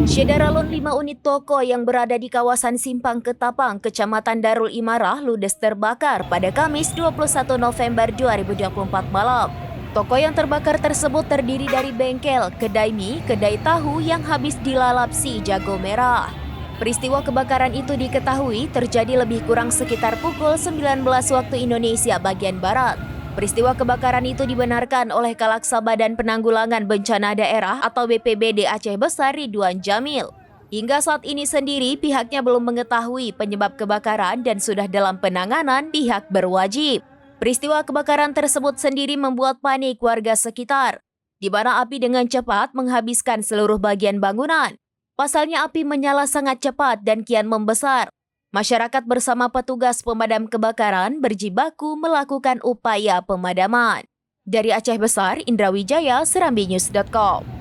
Syedaralun 5 unit toko yang berada di kawasan Simpang Ketapang, Kecamatan Darul Imarah, ludes terbakar pada Kamis 21 November 2024 malam. Toko yang terbakar tersebut terdiri dari bengkel, kedai mie, kedai tahu yang habis dilalap si jago merah. Peristiwa kebakaran itu diketahui terjadi lebih kurang sekitar pukul 19 waktu Indonesia bagian Barat. Peristiwa kebakaran itu dibenarkan oleh Kalaksa Badan Penanggulangan Bencana Daerah atau BPBD Aceh Besar Ridwan Jamil. Hingga saat ini sendiri pihaknya belum mengetahui penyebab kebakaran dan sudah dalam penanganan pihak berwajib. Peristiwa kebakaran tersebut sendiri membuat panik warga sekitar, di mana api dengan cepat menghabiskan seluruh bagian bangunan. Pasalnya api menyala sangat cepat dan kian membesar. Masyarakat bersama petugas pemadam kebakaran berjibaku melakukan upaya pemadaman. Dari Aceh Besar, Indra Wijaya, serambinews.com.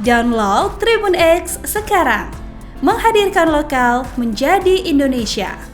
Download Tribun X sekarang, menghadirkan lokal menjadi Indonesia.